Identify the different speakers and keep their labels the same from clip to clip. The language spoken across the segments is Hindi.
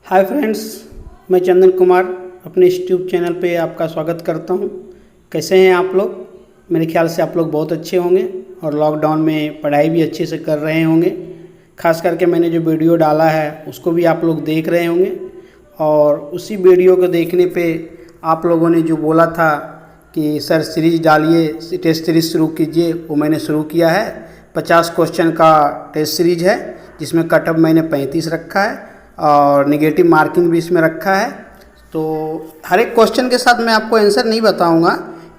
Speaker 1: हाय फ्रेंड्स, मैं चंदन कुमार अपने इस यूट्यूब चैनल पे आपका स्वागत करता हूँ। कैसे हैं आप लोग? मेरे ख्याल से आप लोग बहुत अच्छे होंगे और लॉकडाउन में पढ़ाई भी अच्छे से कर रहे होंगे। खास करके मैंने जो वीडियो डाला है उसको भी आप लोग देख रहे होंगे और उसी वीडियो को देखने पे आप लोगों ने जो बोला था कि सर सीरीज़ डालिए, टेस्ट सीरीज़ शुरू कीजिए, वो मैंने शुरू किया है। 50 क्वेश्चन का टेस्ट सीरीज़ है जिसमें कटअप मैंने 35 रखा है और नेगेटिव मार्किंग भी इसमें रखा है। तो हर एक क्वेश्चन के साथ मैं आपको आंसर नहीं बताऊंगा,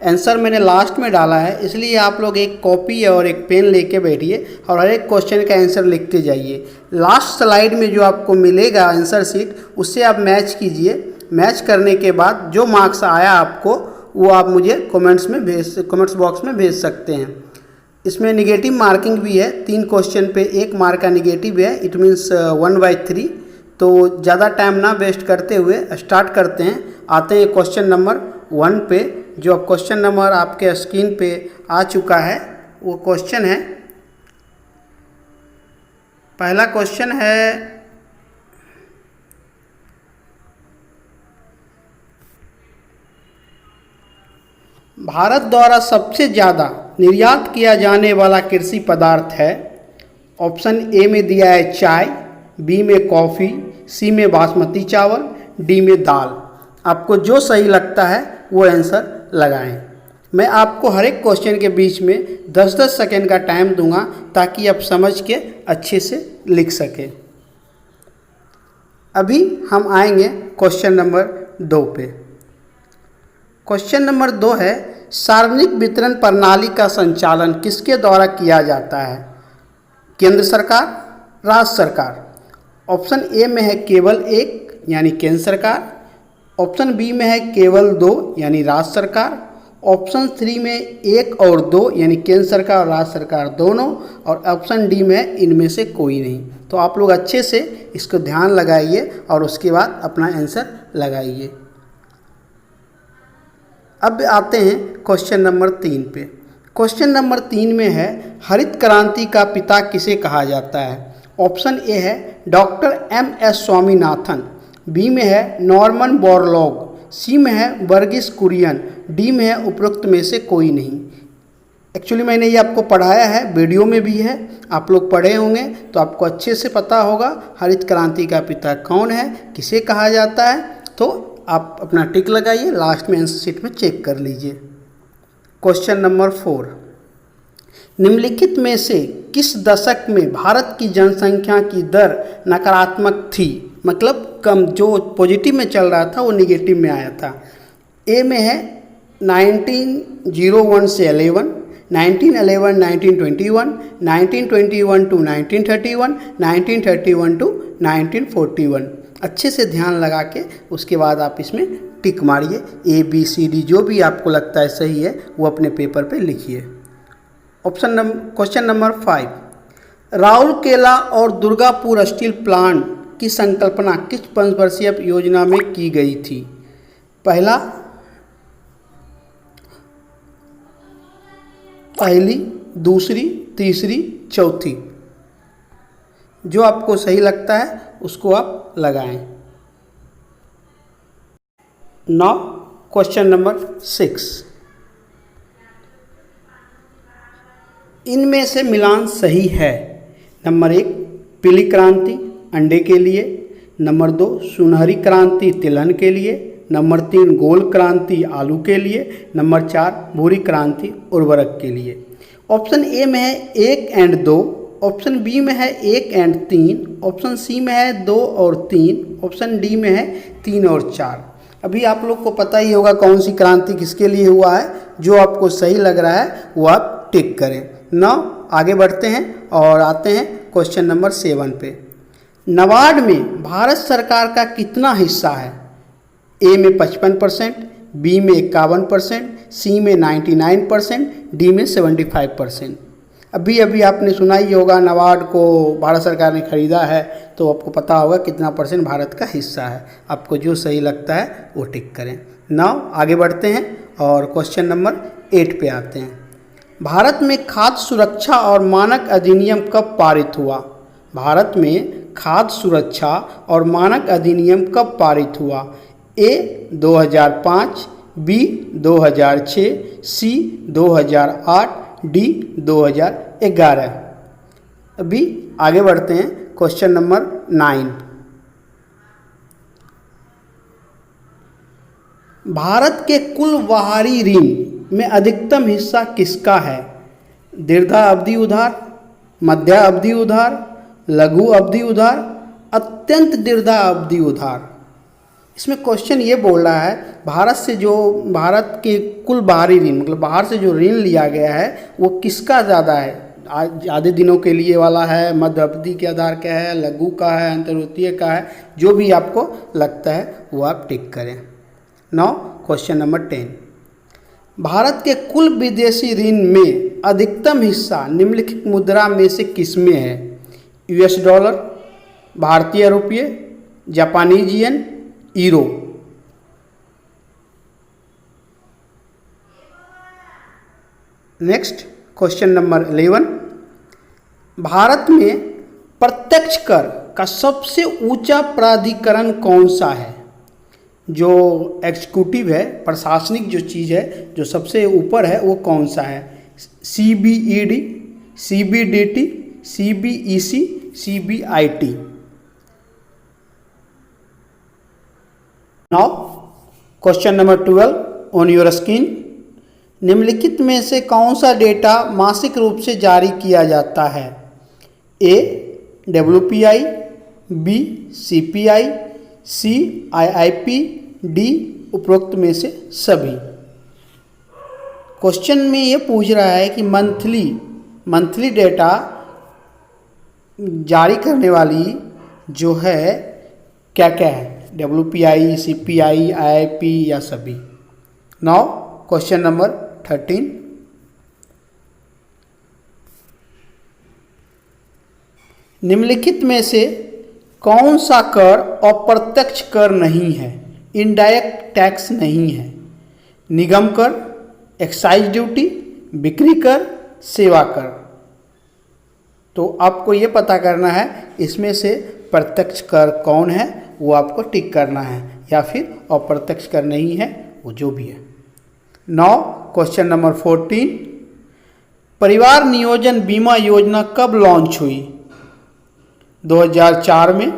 Speaker 1: आंसर मैंने लास्ट में डाला है, इसलिए आप लोग एक कॉपी और एक पेन लेके बैठिए और हर एक क्वेश्चन का आंसर लिखते जाइए। लास्ट स्लाइड में जो आपको मिलेगा आंसर शीट, उससे आप मैच कीजिए। मैच करने के बाद जो मार्क्स आया आपको वो आप मुझे कमेंट्स बॉक्स में भेज सकते हैं। इसमें नेगेटिव मार्किंग भी है, 3 क्वेश्चन पे 1 मार्क का नेगेटिव है, इट मीन्स 1/3। तो ज़्यादा टाइम ना वेस्ट करते हुए स्टार्ट करते हैं। आते हैं क्वेश्चन नंबर 1 पे। जो अब क्वेश्चन नंबर आपके स्क्रीन पे आ चुका है वो क्वेश्चन है, पहला क्वेश्चन है भारत द्वारा सबसे ज़्यादा निर्यात किया जाने वाला कृषि पदार्थ है। ऑप्शन ए में दिया है चाय, बी में कॉफ़ी, सी में बासमती चावल, डी में दाल। आपको जो सही लगता है वो आंसर लगाएं। मैं आपको हर एक क्वेश्चन के बीच में 10-10 सेकेंड का टाइम दूंगा ताकि आप समझ के अच्छे से लिख सकें। अभी हम आएंगे क्वेश्चन नंबर 2 पे। क्वेश्चन नंबर 2 है, सार्वजनिक वितरण प्रणाली का संचालन किसके द्वारा किया जाता है? केंद्र सरकार, राज्य सरकार। ऑप्शन ए में है केवल 1 यानी केंद्र सरकार, ऑप्शन बी में है केवल 2 यानी राज्य सरकार, ऑप्शन 3 में 1 और 2 यानी केंद्र सरकार और राज्य सरकार दोनों, और ऑप्शन डी में है इनमें से कोई नहीं। तो आप लोग अच्छे से इसको ध्यान लगाइए और उसके बाद अपना आंसर लगाइए। अब आते हैं क्वेश्चन नंबर 3 पे। क्वेश्चन नंबर 3 में है, हरित क्रांति का पिता किसे कहा जाता है? ऑप्शन ए है डॉक्टर MS स्वामीनाथन, बी में है नॉर्मन बोरलॉग, सी में है वर्गीस कुरियन, डी में है उपरोक्त में से कोई नहीं। एक्चुअली मैंने ये आपको पढ़ाया है, वीडियो में भी है, आप लोग पढ़े होंगे तो आपको अच्छे से पता होगा हरित क्रांति का पिता कौन है, किसे कहा जाता है। तो आप अपना टिक लगाइए, लास्ट में आंसर शीट में चेक कर लीजिए। क्वेश्चन नंबर 4, निम्नलिखित में से किस दशक में भारत की जनसंख्या की दर नकारात्मक थी? मतलब कम, जो पॉजिटिव में चल रहा था वो निगेटिव में आया था। ए में है 1901 से 11, 1911 1921, 1921 टू 1931, 1931 टू 1941। अच्छे से ध्यान लगा के उसके बाद आप इसमें टिक मारिए। ABCD जो भी आपको लगता है सही है वो अपने पेपर पे लिखिए। क्वेश्चन नंबर 5, राउरकेला और दुर्गापुर स्टील प्लांट की संकल्पना किस पंचवर्षीय योजना में की गई थी? पहली, दूसरी, तीसरी, चौथी। जो आपको सही लगता है उसको आप लगाएं। नाउ क्वेश्चन नंबर 6, इनमें से मिलान सही है। नंबर 1 पीली क्रांति अंडे के लिए, नंबर 2 सुनहरी क्रांति तिलहन के लिए, नंबर 3 गोल क्रांति आलू के लिए, नंबर 4 भूरी क्रांति उर्वरक के लिए। ऑप्शन ए में है 1 और 2, ऑप्शन बी में है 1 और 3, ऑप्शन सी में है 2 और 3, ऑप्शन डी में है 3 और 4। अभी आप लोग को पता ही होगा कौन सी क्रांति किसके लिए हुआ है। जो आपको सही लग रहा है वो आप टिक करें। नाउ आगे बढ़ते हैं और आते हैं क्वेश्चन नंबर 7 पे। नाबार्ड में भारत सरकार का कितना हिस्सा है? ए में 55%, बी में 51%, सी में 99%, डी में 75%। अभी आपने सुना ही होगा नाबार्ड को भारत सरकार ने खरीदा है, तो आपको पता होगा कितना % भारत का हिस्सा है। आपको जो सही लगता है वो टिक करें। नाउ आगे बढ़ते हैं और क्वेश्चन नंबर 8 पे आते हैं। भारत में खाद्य सुरक्षा और मानक अधिनियम कब पारित हुआ? भारत में खाद्य सुरक्षा और मानक अधिनियम कब पारित हुआ? ए 2005, बी 2006, सी 2008, डी 2011। अभी आगे बढ़ते हैं क्वेश्चन नंबर 9। भारत के कुल बाहरी ऋण में अधिकतम हिस्सा किसका है? दीर्घ अवधि उधार, मध्य अवधि उधार, लघु अवधि उधार, अत्यंत दीर्घ अवधि उधार। इसमें क्वेश्चन ये बोल रहा है भारत के कुल बाहरी ऋण मतलब बाहर से जो ऋण लिया गया है वो किसका ज़्यादा है? आधे दिनों के लिए वाला है, मध्य अवधि के आधार का है, लघु का है, अंतर्वित्तीय का है, जो भी आपको लगता है वो आप टिक करें। Now question number 10। भारत के कुल विदेशी ऋण में अधिकतम हिस्सा निम्नलिखित मुद्रा में से किसमें है? यूएस डॉलर, भारतीय रुपये, Japanese yen, euro. Next question number 11। Bharat में प्रत्यक्ष कर का सबसे ऊंचा प्राधिकरण कौन सा है? जो एग्जीक्यूटिव है, प्रशासनिक जो चीज़ है जो सबसे ऊपर है वो कौन सा है? CBED, CBDT, CBEC, CBIT। Now question number 12 on your screen. निम्नलिखित में से कौन सा डेटा मासिक रूप से जारी किया जाता है? ए WPI, बी CPI, सी IIP, डी उपरोक्त में से सभी। क्वेश्चन में ये पूछ रहा है कि मंथली डेटा जारी करने वाली जो है क्या क्या है? WPI, CPI, IIP या सभी। Now question number 13। निम्नलिखित में से कौन सा कर अप्रत्यक्ष कर नहीं है? इनडायरेक्ट टैक्स नहीं है? निगम कर, एक्साइज ड्यूटी, बिक्री कर, सेवा कर। तो आपको ये पता करना है इसमें से प्रत्यक्ष कर कौन है वो आपको टिक करना है, या फिर अप्रत्यक्ष कर नहीं है वो जो भी है। Now question number 14। परिवार नियोजन बीमा योजना कब लॉन्च हुई? 2004 में,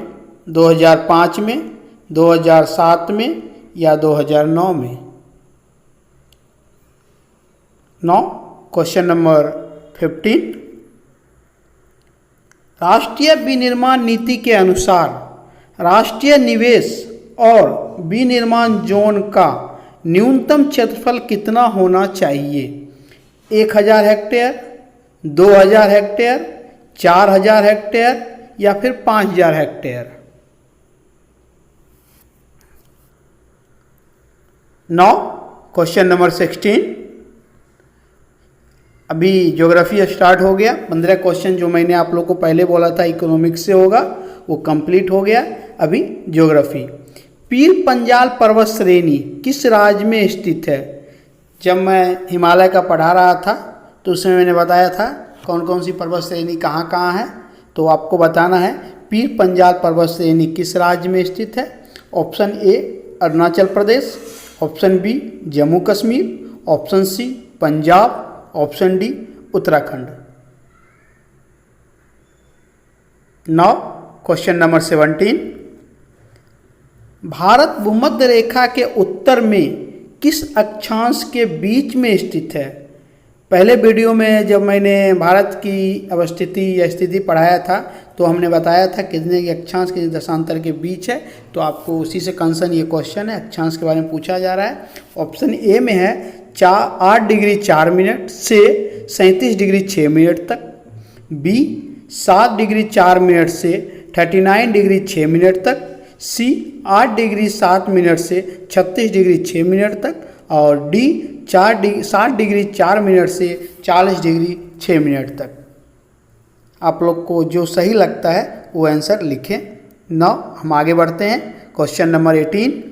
Speaker 1: 2005 में, 2007 में या 2009 में? Now question number 15। राष्ट्रीय विनिर्माण नीति के अनुसार राष्ट्रीय निवेश और विनिर्माण जोन का न्यूनतम क्षेत्रफल कितना होना चाहिए? 1000 हेक्टेयर, 2000 हेक्टेयर, 4000 हेक्टेयर या फिर 5000 हेक्टेयर? Now question number 16। अभी ज्योग्राफी स्टार्ट हो गया। 15 क्वेश्चन जो मैंने आप लोग को पहले बोला था इकोनॉमिक्स से होगा वो कंप्लीट हो गया। अभी ज्योग्राफी। पीर पंजाल पर्वत श्रेणी किस राज्य में स्थित है? जब मैं हिमालय का पढ़ा रहा था तो उसमें मैंने बताया था कौन कौन सी पर्वत श्रेणी कहाँ कहाँ है। तो आपको बताना है पीर पंजाल पर्वत श्रेणी किस राज्य में स्थित है। Option A Arunachal Pradesh, option B Jammu Kashmir, option C Punjab, option D Uttarakhand. Now question number 17। Bharat भूमध्य रेखा के उत्तर में किस अक्षांश के बीच में स्थित है? पहले वीडियो में जब मैंने भारत की अवस्थिति या स्थिति पढ़ाया था तो हमने बताया था कितने के अक्षांश के दशांतर के बीच है। तो आपको उसी से कंसर्न ये क्वेश्चन है, अक्षांश के बारे में पूछा जा रहा है। ऑप्शन ए में है 8 डिग्री 4 मिनट से 37 डिग्री 6 मिनट तक, बी 7 डिग्री 4 मिनट से 39 डिग्री 6 मिनट तक, सी 8 डिग्री 7 मिनट से 36 डिग्री 6 मिनट तक और डी 7 डिग्री 4 मिनट से 40 डिग्री 6 मिनट तक। आप लोग को जो सही लगता है वो आंसर लिखें। नाउ हम आगे बढ़ते हैं क्वेश्चन नंबर 18।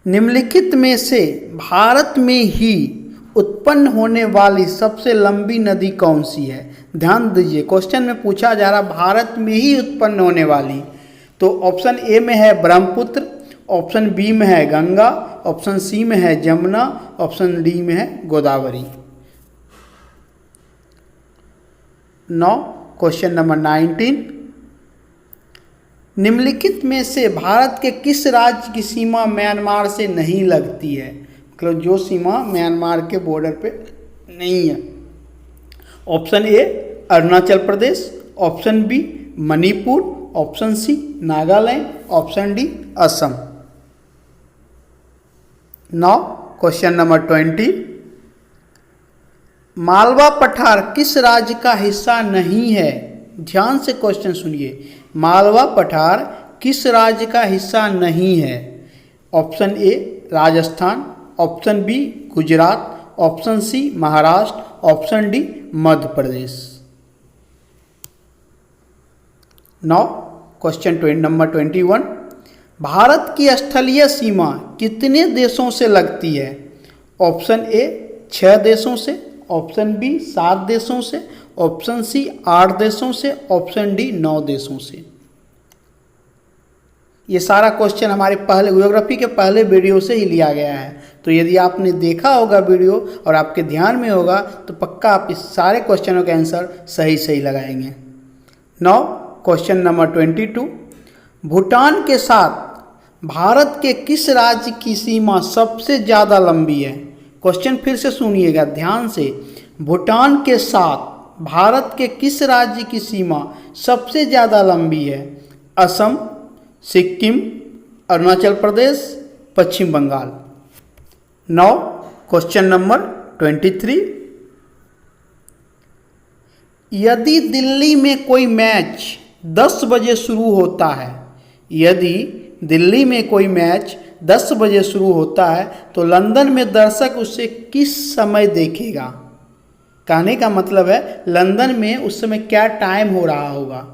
Speaker 1: निम्नलिखित में से भारत में ही उत्पन्न होने वाली सबसे लंबी नदी कौन सी है? ध्यान दीजिए, क्वेश्चन में पूछा जा रहा भारत में ही उत्पन्न होने वाली। तो ऑप्शन ए में है ब्रह्मपुत्र, ऑप्शन बी में है गंगा, ऑप्शन सी में है जमुना, ऑप्शन डी में है गोदावरी। नाउ क्वेश्चन नंबर 19, निम्नलिखित में से भारत के किस राज्य की सीमा म्यांमार से नहीं लगती है? मतलब जो सीमा म्यांमार के बॉर्डर पे नहीं है। Option A Arunachal Pradesh, option B Manipur, option C Nagaland, option D Assam. Now question number 20, Malwa पठार किस राज्य का हिस्सा नहीं है? ध्यान से क्वेश्चन सुनिए, मालवा पठार किस राज्य का हिस्सा नहीं है? Option A Rajasthan, option B Gujarat, option C Maharashtra, option D Madhya Pradesh. Now question number 21, Bharat की स्थलीय सीमा कितने देशों से लगती है? ऑप्शन ए 6 देशों से, ऑप्शन बी 7 देशों से, ऑप्शन सी 8 देशों से, ऑप्शन डी 9 देशों से। ये सारा क्वेश्चन हमारे पहले ज्योग्राफी के पहले वीडियो से ही लिया गया है। तो यदि आपने देखा होगा वीडियो और आपके ध्यान में होगा तो पक्का आप इस सारे क्वेश्चनों के आंसर सही लगाएंगे। नाउ क्वेश्चन नंबर 22, भूटान के साथ भारत के किस राज्य की सीमा सबसे ज़्यादा लंबी है? क्वेश्चन फिर से सुनिएगा ध्यान से, भूटान के साथ भारत के किस राज्य की सीमा सबसे ज़्यादा लंबी है? असम, सिक्किम, अरुणाचल प्रदेश, पश्चिम बंगाल। नाउ क्वेश्चन नंबर 23, यदि दिल्ली में कोई मैच 10 बजे शुरू होता है, यदि दिल्ली में कोई मैच 10 बजे शुरू होता है तो लंदन में दर्शक उसे किस समय देखेगा? कहने का मतलब है लंदन में उस समय क्या टाइम हो रहा होगा?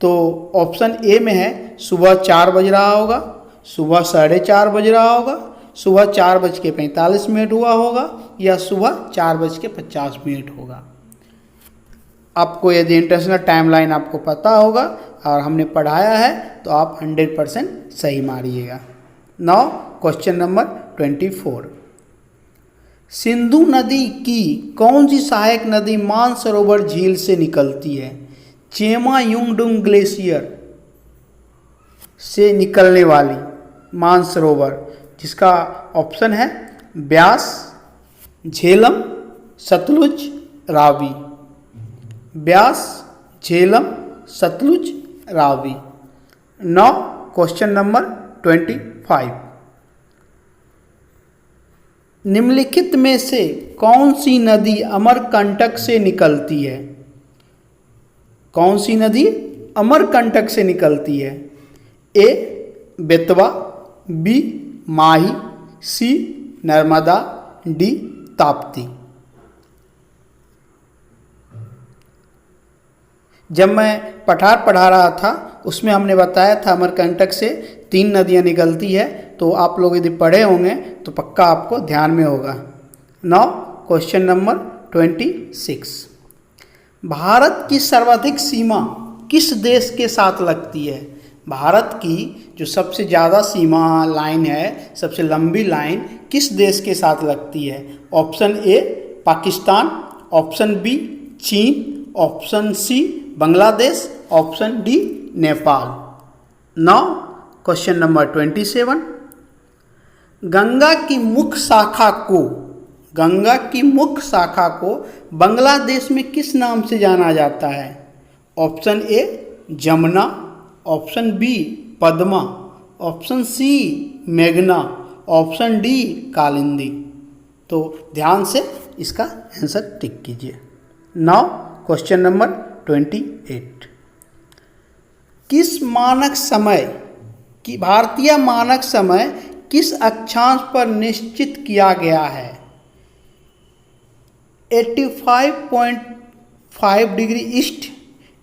Speaker 1: तो ऑप्शन ए में है सुबह 4 बज रहा होगा, सुबह 4:30 बज रहा होगा, सुबह 4:45 हुआ होगा या सुबह 4:50 होगा। आपको यदि इंटरनेशनल टाइमलाइन आपको पता होगा और हमने पढ़ाया है तो आप 100% सही मारिएगा। नाउ क्वेश्चन नंबर 24, सिंधु नदी की कौन सी सहायक नदी मानसरोवर झील से निकलती है? चेमा युंगडुंग ग्लेशियर से निकलने वाली मानसरोवर, जिसका ऑप्शन है Beas, Jhelum, Sutlej, Ravi. Beas, Jhelum, Sutlej, Ravi. Now question number 25, निम्नलिखित में से कौन सी नदी अमरकंटक से निकलती है? कौन सी नदी अमरकंटक से निकलती है? ए बेतवा, बी माही, सी नर्मदा, डी ताप्ती। जब मैं पठार पढ़ा रहा था उसमें हमने बताया था अमरकंटक से 3 नदियाँ निकलती है, तो आप लोग यदि पढ़े होंगे तो पक्का आपको ध्यान में होगा। नाउ क्वेश्चन नंबर 26, भारत की सर्वाधिक सीमा किस देश के साथ लगती है? भारत की जो सबसे ज़्यादा सीमा लाइन है, सबसे लंबी लाइन किस देश के साथ लगती है? Option A Pakistan, option B चीन, option C Bangladesh, option D Nepal. Now question number 27, Ganga की मुख्य शाखा को बांग्लादेश में किस नाम से जाना जाता है? Option A Jamuna, option B Padma, option C मेघना, ऑप्शन डी कालिंदी। तो ध्यान से इसका आंसर टिक कीजिए। नाउ क्वेश्चन नंबर 28, भारतीय मानक समय किस अक्षांश पर निश्चित किया गया है? 85.5 degree east,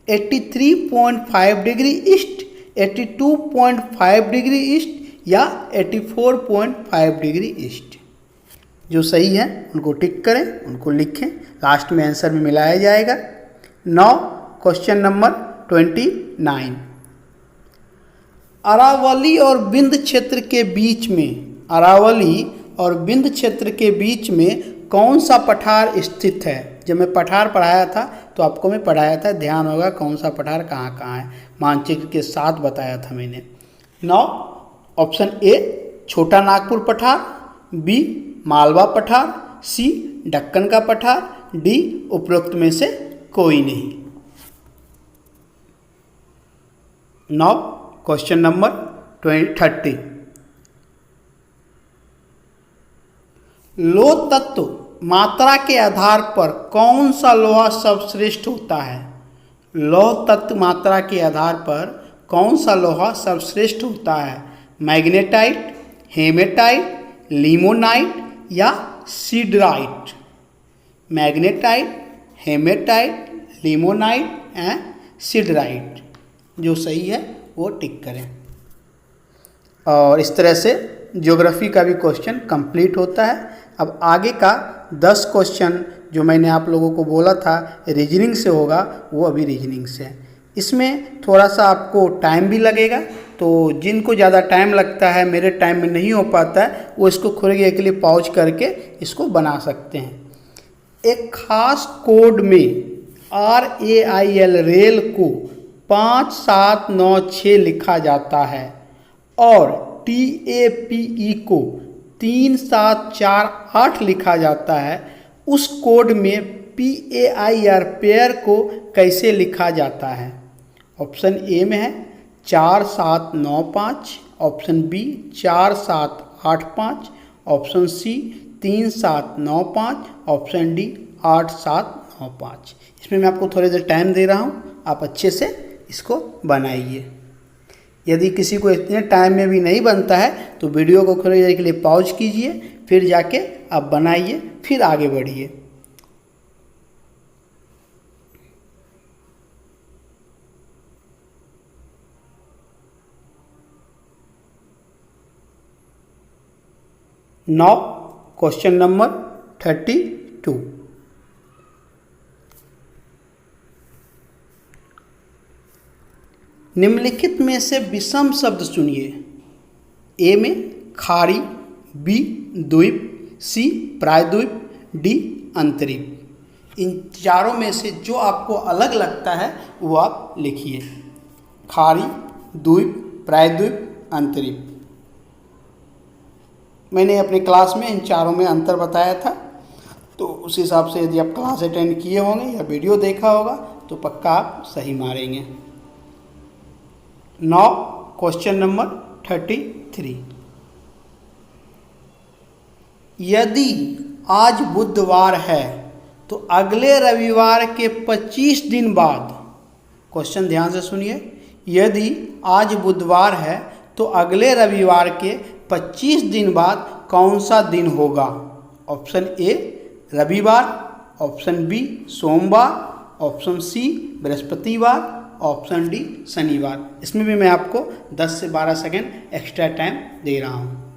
Speaker 1: 83.5 degree east, 82.5 degree east या 84.5 डिग्री ईस्ट। जो सही है उनको टिक करें, उनको लिखें, लास्ट में आंसर में मिलाया जाएगा। 9 क्वेश्चन नंबर 29। अरावली और विंध्य क्षेत्र के बीच में, अरावली और विंध्य क्षेत्र के बीच में कौन सा पठार स्थित है? जब मैं पठार पढ़ाया था तो आपको मैं पढ़ाया था, ध्यान होगा कौन सा पठार कहाँ कहाँ है, मानचित्र के साथ बताया था मैंने। 9 ऑप्शन ए छोटा नागपुर पठार, बी मालवा पठार, सी दक्कन का पठार, डी उपरोक्त में से कोई नहीं। 9 क्वेश्चन नंबर 30। लोह तत्व मात्रा के आधार पर कौन सा लोहा सर्वश्रेष्ठ होता है? लौह तत्व मात्रा के आधार पर कौन सा लोहा सर्वश्रेष्ठ होता है? मैग्नेटाइट, हेमेटाइट, लिमोनाइट या siderite? Magnetite, haematite, limonite and siderite. जो सही है वो टिक करें। और इस तरह से ज्योग्राफी का भी क्वेश्चन कंप्लीट होता है। अब आगे का 10 क्वेश्चन जो मैंने आप लोगों को बोला था रीजनिंग से होगा, वो अभी रीजनिंग से है। इसमें थोड़ा सा आपको टाइम भी लगेगा, तो जिनको ज़्यादा टाइम लगता है, मेरे टाइम में नहीं हो पाता है, वो इसको थोड़ी के लिए पॉज करके इसको बना सकते हैं। एक खास कोड में RAIL रेल को 5796 लिखा जाता है और TAPE को 3748 लिखा जाता है। उस कोड में PAIR पेयर को कैसे लिखा जाता है? ऑप्शन ए में है 4795, option B 4785, option C 3795, option D 8795। इसमें मैं आपको थोड़ी देर टाइम दे रहा हूँ, आप अच्छे से इसको बनाइए। यदि किसी को इतने टाइम में भी नहीं बनता है तो वीडियो को थोड़ी देर के लिए पॉज कीजिए, फिर जाके आप बनाइए, फिर आगे बढ़िए। Now question number 32। निम्नलिखित में से विषम शब्द चुनिए। ए में खाड़ी, बी द्वीप, सी प्रायद्वीप, डी अंतरीप। इन चारों में से जो आपको अलग लगता है वो आप लिखिए। खाड़ी, द्वीप, प्रायद्वीप, अंतरीप। मैंने अपने क्लास में इन चारों में अंतर बताया था, तो उस हिसाब से यदि आप क्लास अटेंड किए होंगे या वीडियो देखा होगा तो पक्का आप सही मारेंगे। Now question number 33। यदि आज बुधवार है तो अगले रविवार के 25 दिन बाद, क्वेश्चन ध्यान से सुनिए, यदि आज बुधवार है तो अगले रविवार के 25 दिन बाद कौन सा दिन होगा? ऑप्शन ए रविवार, ऑप्शन बी सोमवार, ऑप्शन सी बृहस्पतिवार, ऑप्शन डी शनिवार। इसमें भी मैं आपको 10 से 12 सेकेंड एक्स्ट्रा टाइम दे रहा हूँ।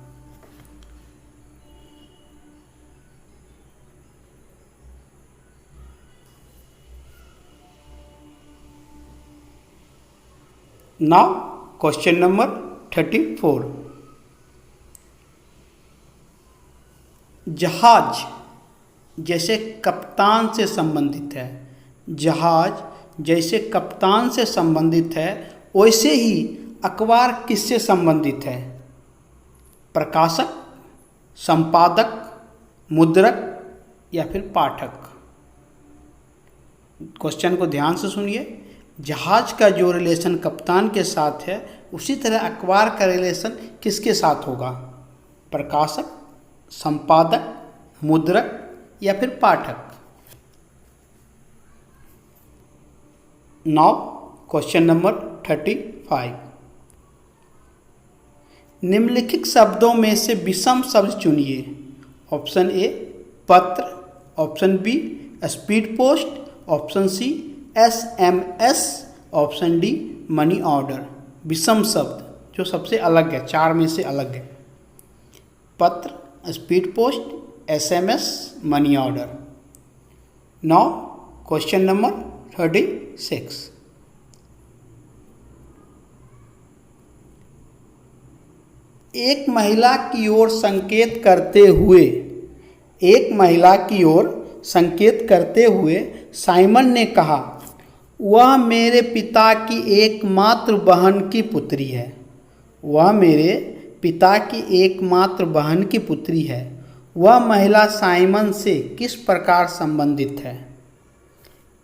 Speaker 1: Now question number 34। जहाज जैसे कप्तान से संबंधित है, जहाज जैसे कप्तान से संबंधित है, वैसे ही अखबार किससे संबंधित है? प्रकाशक, संपादक, मुद्रक या फिर पाठक? क्वेश्चन को ध्यान से सुनिए। जहाज का जो रिलेशन कप्तान के साथ है, उसी तरह अखबार का रिलेशन किसके साथ होगा? प्रकाशक, संपादक, मुद्रक या फिर पाठक? Now question number 35। निम्नलिखित शब्दों में से विषम शब्द चुनिए। ऑप्शन ए पत्र, option B speed post, option C SMS, option D money order. विषम शब्द जो सबसे अलग है, चार में से अलग है। पत्र, speed post, SMS money order. Now question number 36। एक महिला की ओर संकेत करते हुए साइमन ने कहा, वह मेरे पिता की एकमात्र बहन की पुत्री है। वह मेरे पिता की एकमात्र बहन की पुत्री है। वह महिला साइमन से किस प्रकार संबंधित है?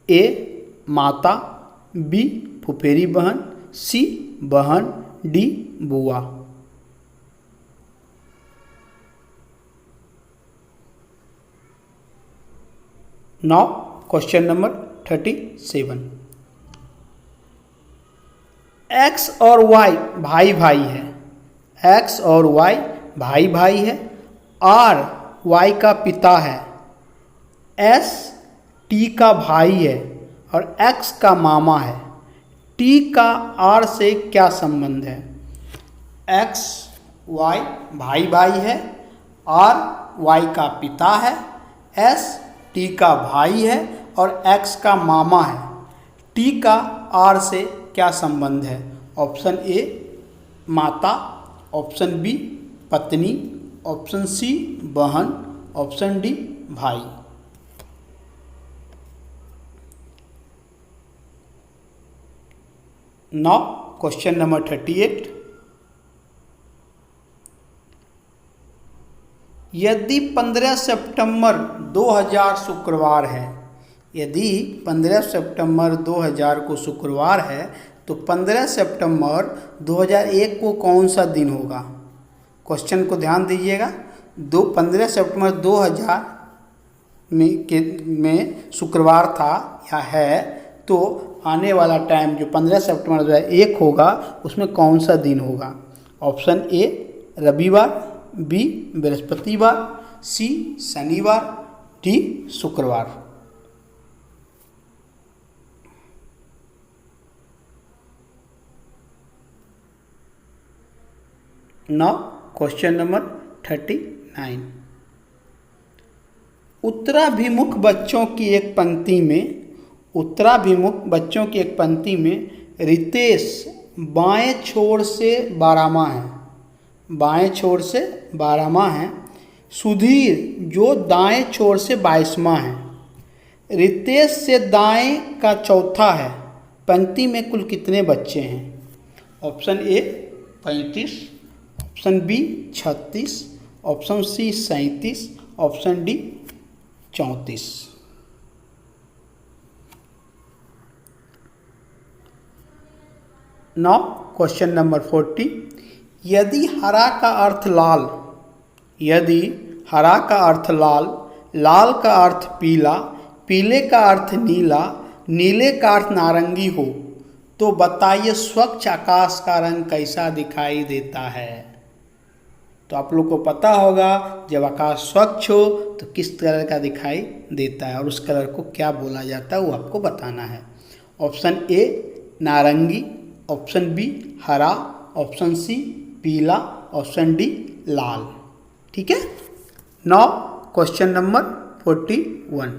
Speaker 1: ए माता, बी फुफेरी बहन, सी बहन, डी बुआ। Now question number 37। एक्स और वाई भाई भाई है। एक्स और वाई भाई भाई है। आर वाई का पिता है। एस टी का भाई है और एक्स का मामा है। टी का आर से क्या संबंध है? एक्स वाई भाई भाई है। आर वाई का पिता है। एस टी का भाई है और एक्स का मामा है। टी का आर से क्या संबंध है? ऑप्शन ए माता, ऑप्शन बी पत्नी, ऑप्शन सी बहन, ऑप्शन डी भाई। Now question number 38। यदि 15 सितंबर 2000 शुक्रवार है, यदि 15 सितंबर 2000 को शुक्रवार है तो 15 सितंबर 2001 को कौन सा दिन होगा? क्वेश्चन को ध्यान दीजिएगा। 15 सितंबर 2000 में शुक्रवार था या है, तो आने वाला टाइम जो 15 सितंबर 2001 होगा उसमें कौन सा दिन होगा? ऑप्शन ए रविवार, बी बृहस्पतिवार, सी शनिवार, डी शुक्रवार। Now question number 39। उत्तराभिमुख बच्चों की एक पंक्ति में रितेश बाएं छोर से 12वां है। बाएं छोर से 12वां है। सुधीर जो दाएं छोर से 22वां है। रितेश से दाएं का चौथा है। पंक्ति में कुल कितने बच्चे हैं? Option A 35, option B 36, option C 37, option D 34। Now question number 40। यदि हरा का अर्थ लाल, लाल का अर्थ पीला, पीले का अर्थ नीला, नीले का अर्थ नारंगी हो तो बताइए स्वच्छ आकाश का रंग कैसा दिखाई देता है? तो आप लोग को पता होगा जब आकाश स्वच्छ हो तो किस कलर का दिखाई देता है और उस कलर को क्या बोला जाता है वो आपको बताना है। ऑप्शन ए नारंगी, ऑप्शन बी हरा, ऑप्शन सी पीला, ऑप्शन डी लाल। ठीक है। Now question number 41।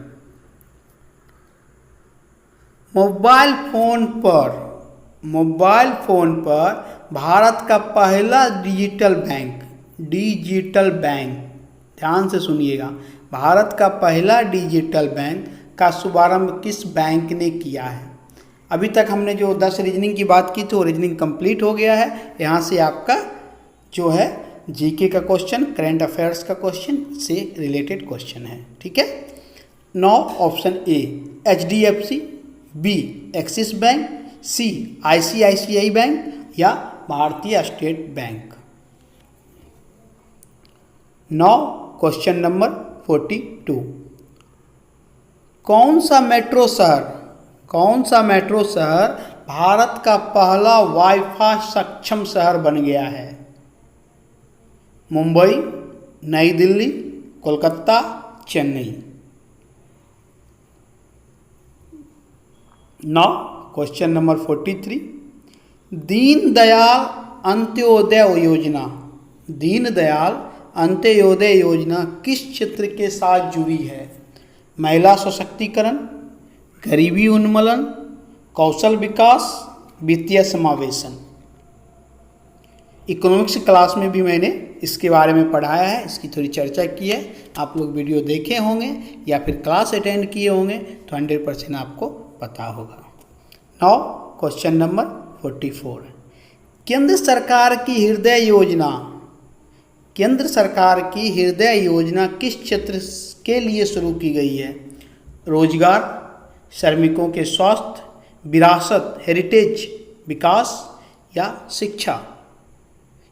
Speaker 1: Mobile phone पर भारत का पहला डिजिटल बैंक, ध्यान से सुनिएगा, भारत का पहला डिजिटल बैंक का शुभारंभ किस बैंक ने किया है? अभी तक हमने जो 10 रीजनिंग की बात की थी वो रीजनिंग कंप्लीट हो गया है। यहाँ से आपका जो है जीके का क्वेश्चन, करंट अफेयर्स का क्वेश्चन से रिलेटेड क्वेश्चन है। ठीक है। Now option A HDFC, B axis bank, C ICICI bank या Bharatiya state bank. Now question number 42। कौन सा मेट्रो शहर भारत का पहला वाईफाई सक्षम शहर बन गया है? मुंबई, नई Delhi, Kolkata, Chennai. Now question number 43। Deendayal Antyodaya Antyodaya योजना किस क्षेत्र के साथ जुड़ी है? महिला सशक्तिकरण, गरीबी उन्मूलन, कौशल विकास, वित्तीय समावेशन। इकोनॉमिक्स क्लास में भी मैंने इसके बारे में पढ़ाया है, इसकी थोड़ी चर्चा की है। आप लोग वीडियो देखे होंगे या फिर क्लास अटेंड किए होंगे तो 100% आपको पता होगा। नाउ क्वेश्चन नंबर 44, केंद्र सरकार की हृदय योजना, केंद्र सरकार की हृदय योजना किस क्षेत्र के लिए शुरू की गई है? रोजगार, श्रमिकों के स्वास्थ्य, विरासत हेरिटेज विकास या शिक्षा।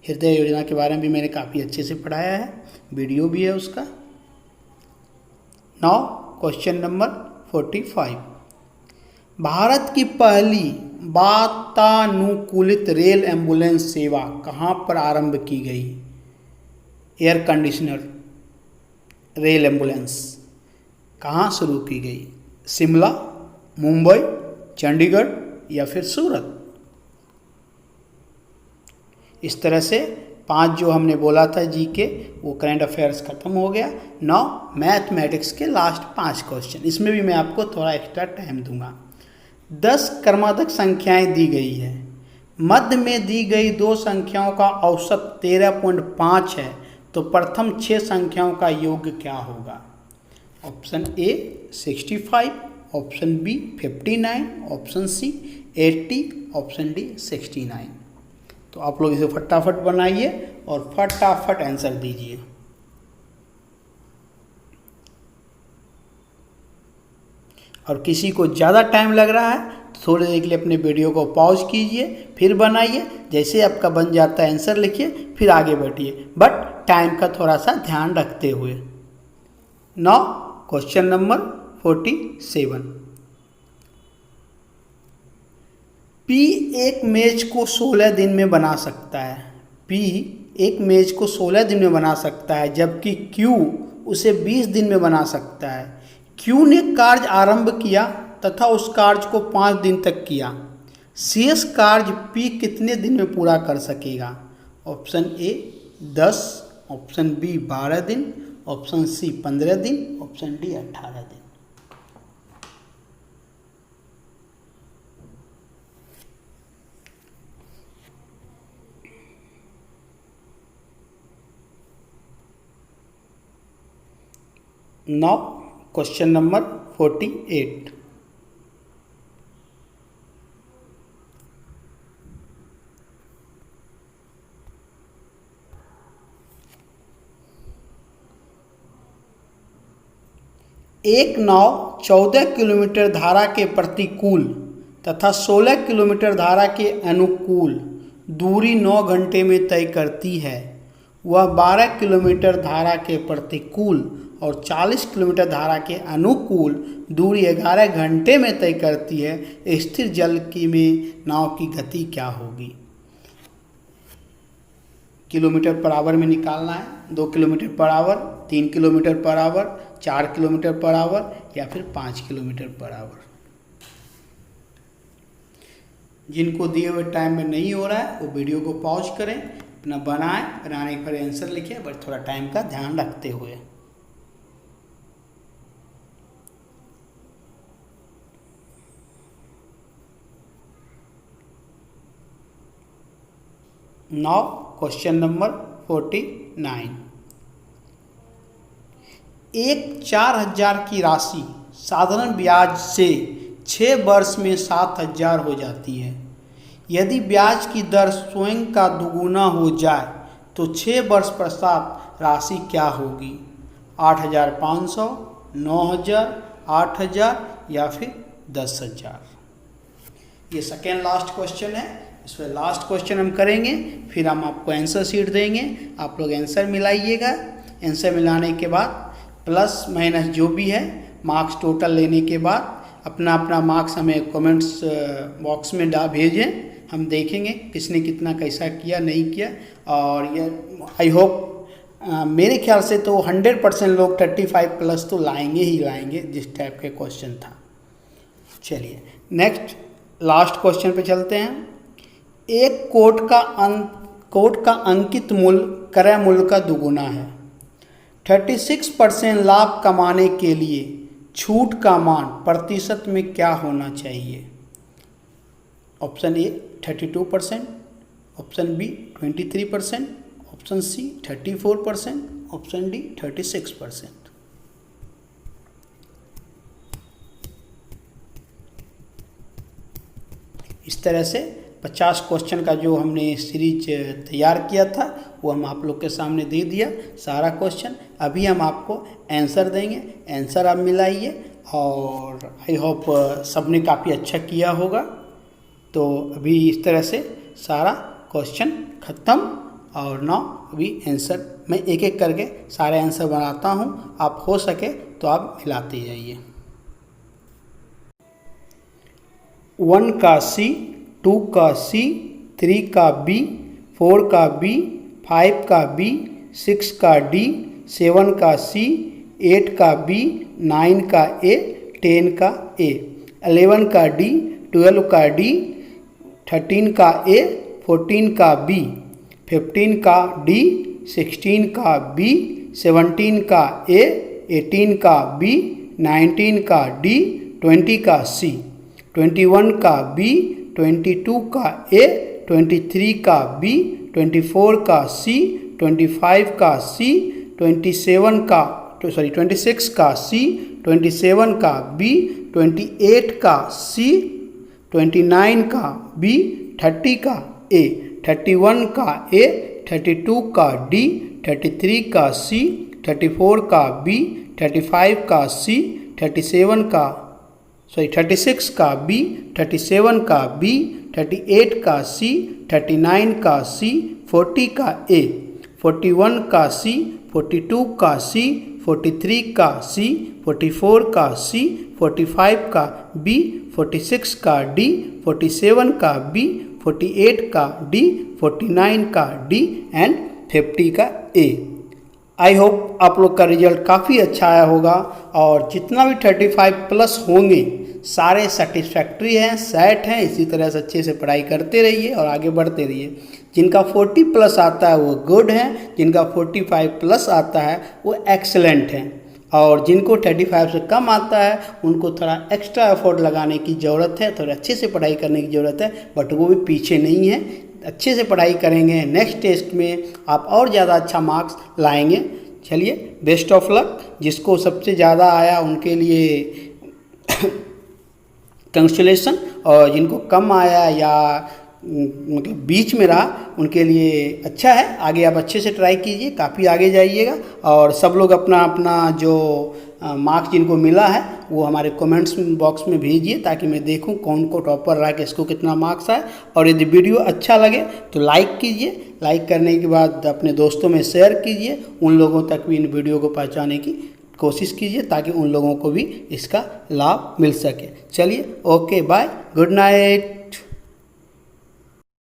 Speaker 1: हृदय योजना के बारे में भी मैंने काफ़ी अच्छे से पढ़ाया है, वीडियो भी है उसका। नाउ क्वेश्चन नंबर 45, भारत की पहली वातानुकूलित रेल एम्बुलेंस सेवा कहाँ पर आरंभ की गई? एयर कंडीशनर रेल एम्बुलेंस कहाँ शुरू की गई? शिमला, मुंबई, चंडीगढ़ या फिर सूरत। इस तरह से 5 जो हमने बोला था जी के, वो करंट अफेयर्स खत्म हो गया। नाउ मैथमेटिक्स के लास्ट 5 क्वेश्चन, इसमें भी मैं आपको थोड़ा एक्स्ट्रा टाइम दूंगा। 10 क्रमागत संख्याएं दी गई है, मध्य में दी गई 2 संख्याओं का औसत 13.5 है, तो प्रथम 6 संख्याओं का योग क्या होगा? Option A 65, option B 59, option C 80, option D 69। तो आप लोग इसे फटाफट बनाइए और फटाफट आंसर दीजिए। और किसी को ज़्यादा टाइम लग रहा है तो थोड़ी देर के लिए अपने वीडियो को पॉज कीजिए, फिर बनाइए। जैसे आपका बन जाता है आंसर लिखिए, फिर आगे बढ़िए, बट टाइम का थोड़ा सा ध्यान रखते हुए। नाउ क्वेश्चन नंबर 47, पी एक मेज को 16 दिन में बना सकता है। पी एक मेज को 16 दिन में बना सकता है, जबकि क्यू उसे 20 दिन में बना सकता है। क्यू ने कार्य आरंभ किया तथा उस कार्य को 5 दिन तक किया। शेष कार्य पी कितने दिन में पूरा कर सकेगा? ऑप्शन ए 10, ऑप्शन बी 12 दिन, ऑप्शन सी 15 दिन, ऑप्शन डी 18 दिन। नाउ क्वेश्चन नंबर 48, एक नाव 14 किलोमीटर धारा के प्रतिकूल तथा 16 किलोमीटर धारा के अनुकूल दूरी 9 घंटे में तय करती है। वह 12 किलोमीटर धारा के प्रतिकूल और 40 किलोमीटर धारा के अनुकूल दूरी 11 घंटे में तय करती है। स्थिर जल की में नाव की गति क्या होगी? किलोमीटर पर आवर में निकालना है। 2 kilometre per hour, 3 kilometre per hour, 4 kilometre per hour या फिर 5 किलोमीटर पर आवर। जिनको दिए हुए टाइम में नहीं हो रहा है वो वीडियो को पॉज करें, अपना बनाएं, बनाने के बाद आंसर लिखें, बट थोड़ा टाइम का ध्यान रखते हुए। नाउ क्वेश्चन नंबर 49, एक 4000 की राशि साधारण ब्याज से 6 वर्ष में 7000 हो जाती है। यदि ब्याज की दर स्वयं का दुगुना हो जाए तो 6 वर्ष पश्चात राशि क्या होगी? 8500, 9000, 8000 या फिर 10000। ये सेकेंड लास्ट क्वेश्चन है। इसमें लास्ट क्वेश्चन हम करेंगे, फिर हम आपको आंसर शीट देंगे, आप लोग आंसर मिलाइएगा। आंसर मिलाने के बाद प्लस माइनस जो भी है मार्क्स टोटल लेने के बाद अपना अपना मार्क्स हमें कमेंट्स बॉक्स में भेजें, हम देखेंगे किसने कितना कैसा किया नहीं किया। और ये आई होप मेरे ख्याल से तो 100% लोग 35 प्लस तो लाएंगे ही लाएंगे, जिस टाइप के क्वेश्चन था। चलिए नेक्स्ट लास्ट क्वेश्चन पे चलते हैं। एक कोट का अंकित मूल्य क्रय मूल्य का दुगुना है। 36% लाभ कमाने के लिए छूट का मान प्रतिशत में क्या होना चाहिए? Option A 32%, option B 23%, option C 34%, option D 36%। इस तरह से 50 क्वेश्चन का जो हमने सीरीज तैयार किया था वो हम आप लोग के सामने दे दिया सारा क्वेश्चन। अभी हम आपको आंसर देंगे, आंसर आप मिलाइए और आई होप सबने काफ़ी अच्छा किया होगा। तो अभी इस तरह से सारा क्वेश्चन ख़त्म और ना अभी आंसर मैं एक एक करके सारे आंसर बनाता हूँ, आप हो सके तो आप मिलाते जाइए। 1 का सी, 2 का सी, 3 का बी, 4 का बी, 5 का बी, 6 का डी, 7 का सी, 8 का बी, 9 का ए, 10 का ए, 11 का डी, 12 का डी, 13 का ए, 14 का बी, 15 का डी, 16 का बी, 17 का ए, 18 का बी, 19 का डी, 20 का सी, 21 का बी, 22 का ए, 23 का बी, 24 का सी, 25 का सी, 26 का सी, 27 का बी, 28 का सी, 29 का बी, 30 का ए, 31 का ए, 32 का डी, 33 का सी, 34 का बी, 35 का सी, 36 का बी, 37 का बी, 38 का सी, 39 का सी, 40 का ए, 41 का सी, 42 का सी, 43 का सी, 44 का सी, 45 का बी, 46 का डी, 47 का बी, 48 का डी, 49 का डी एंड 50 का ए। आई होप आप लोग का रिजल्ट काफ़ी अच्छा आया होगा और जितना भी 35 प्लस होंगे सारे सेटिस्फैक्ट्री हैं, सेट हैं। इसी तरह से अच्छे से पढ़ाई करते रहिए और आगे बढ़ते रहिए। जिनका 40 प्लस आता है वो गुड हैं, जिनका 45 प्लस आता है वो एक्सेलेंट हैं और जिनको 35 से कम आता है उनको थोड़ा एक्स्ट्रा एफर्ट लगाने की ज़रूरत है, थोड़ा अच्छे से पढ़ाई करने की ज़रूरत है, बट वो भी पीछे नहीं है। अच्छे से पढ़ाई करेंगे, नेक्स्ट टेस्ट में आप और ज़्यादा अच्छा मार्क्स लाएंगे। चलिए बेस्ट ऑफ लक। जिसको सबसे ज़्यादा आया उनके लिए कंग्रेचुलेसन और जिनको कम आया या मतलब बीच में रहा उनके लिए अच्छा है। आगे आप अच्छे से ट्राई कीजिए, काफ़ी आगे जाइएगा और सब लोग अपना अपना जो मार्क्स जिनको मिला है वो हमारे कमेंट्स बॉक्स में भेजिए ताकि मैं देखूं कौन को टॉपर रहा, किसको कितना मार्क्स आए। और यदि वीडियो अच्छा लगे तो लाइक कीजिए, लाइक करने के बाद अपने दोस्तों में शेयर कीजिए, उन लोगों तक भी इन वीडियो को पहुंचाने की कोशिश कीजिए ताकि उन लोगों को भी इसका लाभ मिल सके। चलिए ओके बाय, गुड नाइट।